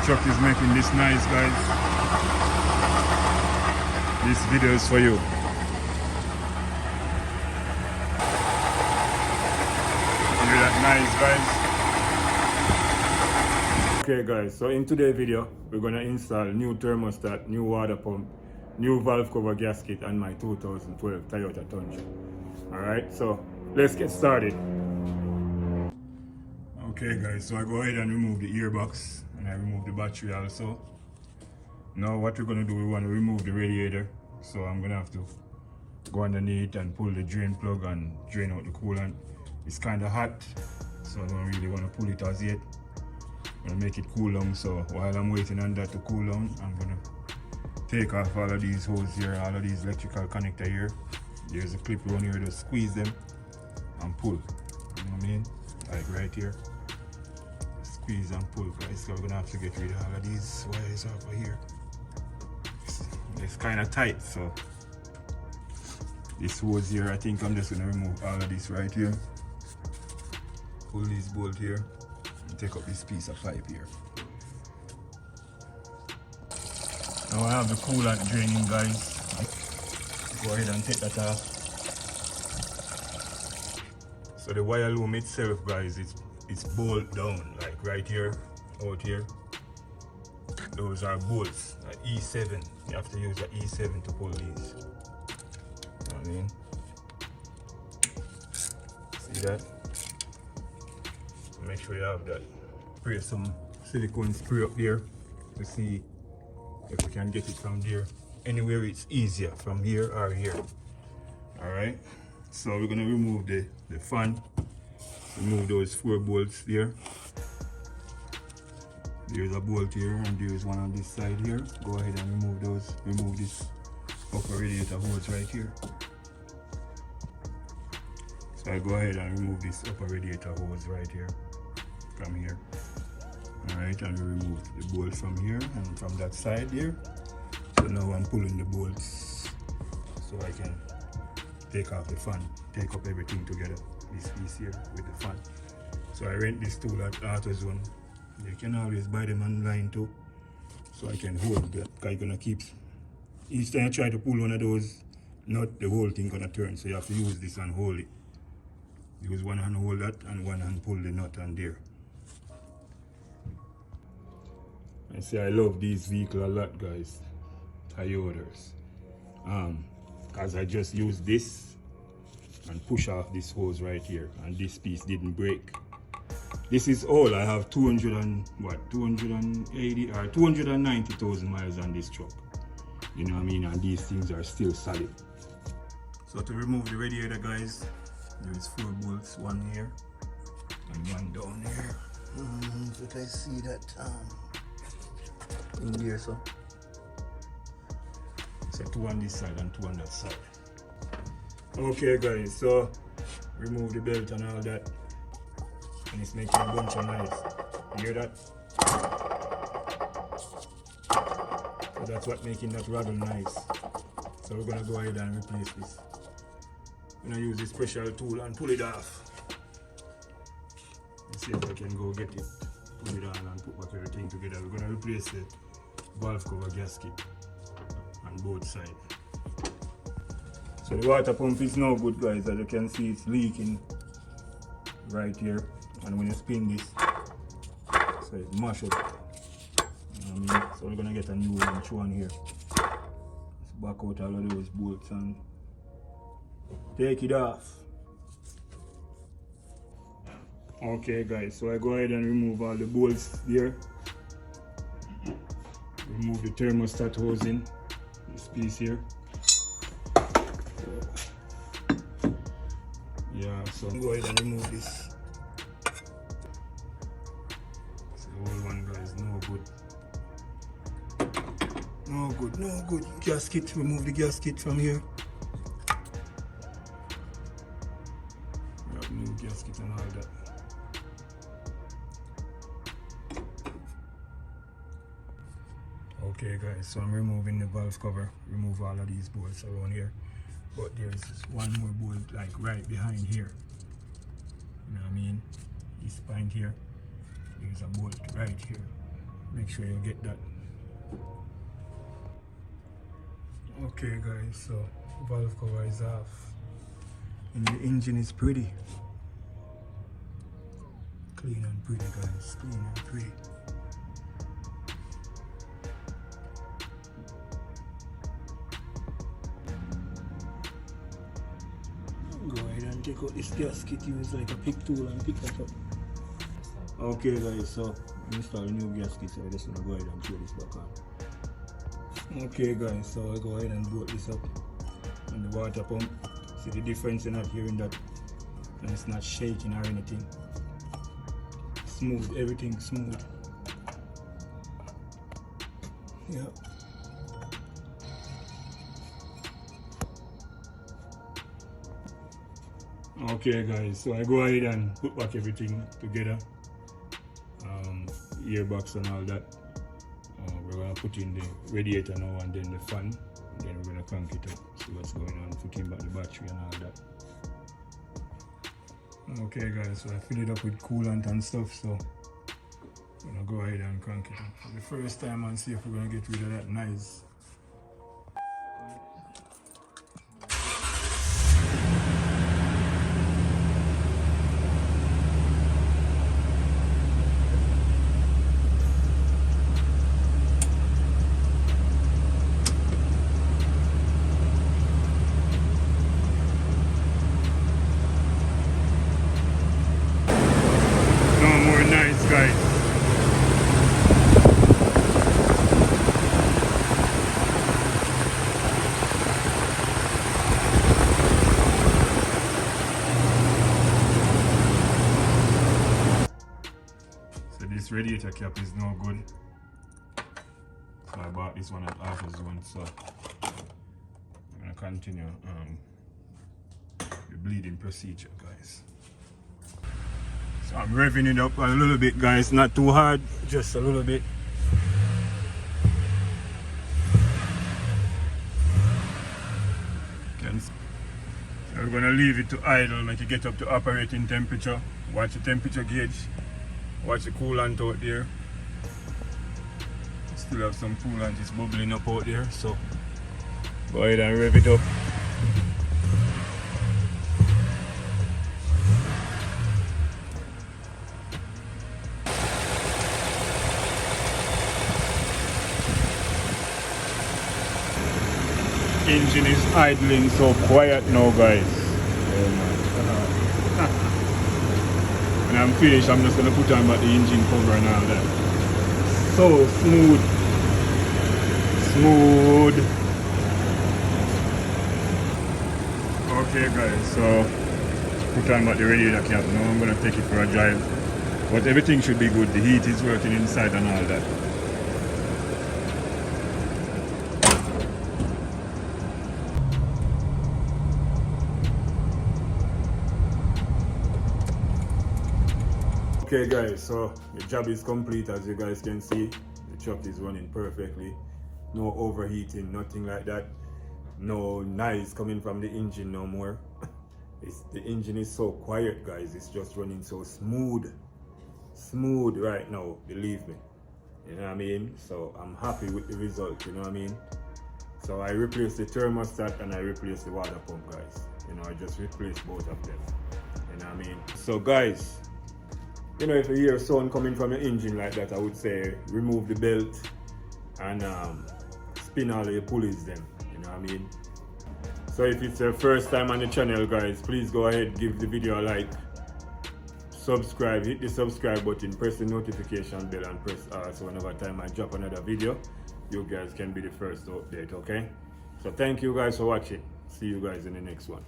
truck is making this noise, guys. This video is for you. Hear that noise, guys? Okay guys, so in today's video, we're gonna install new thermostat, new water pump, new valve cover gasket on my 2012 Toyota Tundra. Alright, so let's get started. Okay guys, so I go ahead and remove the earbox and I remove the battery also. Now what we're gonna do, we want to remove the radiator. So I'm gonna have to go underneath and pull the drain plug and drain out the coolant. It's kind of hot, so I don't really want to pull it as yet. I'm gonna make it cool down, so while I'm waiting on that to cool down, I'm gonna take off all of these hoses here, all of these electrical connector here. There's a clip on here to squeeze them and pull. You know what I mean? Like right here. Squeeze and pull, guys. So we're gonna have to get rid of all of these wires over here. It's kind of tight, so this hose here, I think I'm just gonna remove all of this right here. Pull this bolt here and take up this piece of pipe here. Now I have the coolant draining, guys. Go ahead and take that off. So the wire loom itself, guys, it's bolt down, like right here, out here. Those are bolts, E7. You have to use an E7 to pull these. You know what I mean? See that? Make sure you have that. Spray some silicone spray up there to see if we can get it from there. Anywhere it's easier, from here or here. Alright? So we're gonna remove the fan. Remove those 4 bolts there. There's a bolt here and there's one on this side here. Go ahead and remove those. Remove this upper radiator hose right here. So I go ahead and remove this upper radiator hose right here from here. Alright, and we remove the bolt from here and from that side here. So now I'm pulling the bolts so I can take off the fan, take up everything together. This piece here with the fan. So I rent this tool at AutoZone. You can always buy them online too. So I can hold that. I'm gonna keep, each time I try to pull one of those, not the whole thing gonna turn. So you have to use this and hold it. Use one hand hold that and one hand pull the nut on there. I say I love these vehicles a lot, guys. Toyotas. Cause I just use this and push off this hose right here, and this piece didn't break. This is all. I have 280 or 290,000 miles on this truck. You know what I mean? And these things are still solid. So to remove the radiator, guys, there is 4 bolts, one here and one down here. If you guys see that in there, so 2 on this side and 2 on that side. Okay guys, so remove the belt and all that, and it's making a bunch of noise. You hear that? So that's what making that rattle noise. So we're gonna go ahead and replace this. I'm gonna use this special tool and pull it off. Let's see if I can go get it, pull it on and put back everything together. We're gonna replace the valve cover gasket on both sides. So the water pump is no good, guys. As you can see, it's leaking right here. And when you spin this, so it mash up. You know what I mean? So we're gonna get a new one here. Let's back out all of those bolts and take it off. Okay guys, so I go ahead and remove all the bolts there. Remove the thermostat housing, this piece here. Yeah, so go ahead and remove this. So the whole one, guys, no good. No good, no good. Gasket, remove the gasket from here. Yeah, new gasket and all that. Okay guys, so I'm removing the valve cover, remove all of these bolts around here. But there's one more bolt like right behind here. You know what I mean? This point here, there's a bolt right here. make sure you get that. Okay guys, so valve cover is off and the engine is pretty clean and pretty guys, clean and pretty. Go ahead and take out this gasket, use like a pick tool and pick that up. Okay guys, so install a new gasket, so I just want to go ahead and throw this back on. Okay guys, so I go ahead and bolt this up on the water pump. See the difference, you're not hearing that, and it's not shaking or anything. Smooth, everything smooth. Yeah. Okay guys, so I go ahead and put back everything together, earbox and all that. We're gonna put in the radiator now and then the fan, and then we're gonna crank it up, see what's going on, put in back the battery and all that. Okay guys, so I fill it up with coolant and stuff, so I'm gonna go ahead and crank it up for the first time and see if we're gonna get rid of that noise. Guys. So this radiator cap is no good, so I bought this one at Office One, so I'm gonna continue the bleeding procedure guys. So I'm revving it up a little bit guys, not too hard, just a little bit. So we're gonna leave it to idle, make it get up to operating temperature. Watch the temperature gauge, watch the coolant out there. Still have some coolant, it's bubbling up out there, so go ahead and rev it up. Engine is idling so quiet now guys. Oh my God. When I'm finished, I'm just gonna put on back the engine cover and all that. So smooth. Smooth. Okay guys, so put on back the radiator cap. Now I'm gonna take it for a drive. But everything should be good. The heat is working inside and all that. Okay guys, so the job is complete. As you guys can see, the truck is running perfectly. No overheating, nothing like that. No noise coming from the engine no more. The engine is so quiet guys, it's just running so smooth. Smooth right now, believe me. You know what I mean? So I'm happy with the result, you know what I mean? So I replaced the thermostat and I replaced the water pump guys. You know, I just replaced both of them. You know what I mean? So guys, you know, if you hear sound coming from your engine like that, I would say remove the belt and spin all of your pulleys then, you know what I mean? So if it's your first time on the channel guys, please go ahead, give the video a like, subscribe, hit the subscribe button, press the notification bell and press so whenever time I drop another video, you guys can be the first to update, okay? So thank you guys for watching. See you guys in the next one.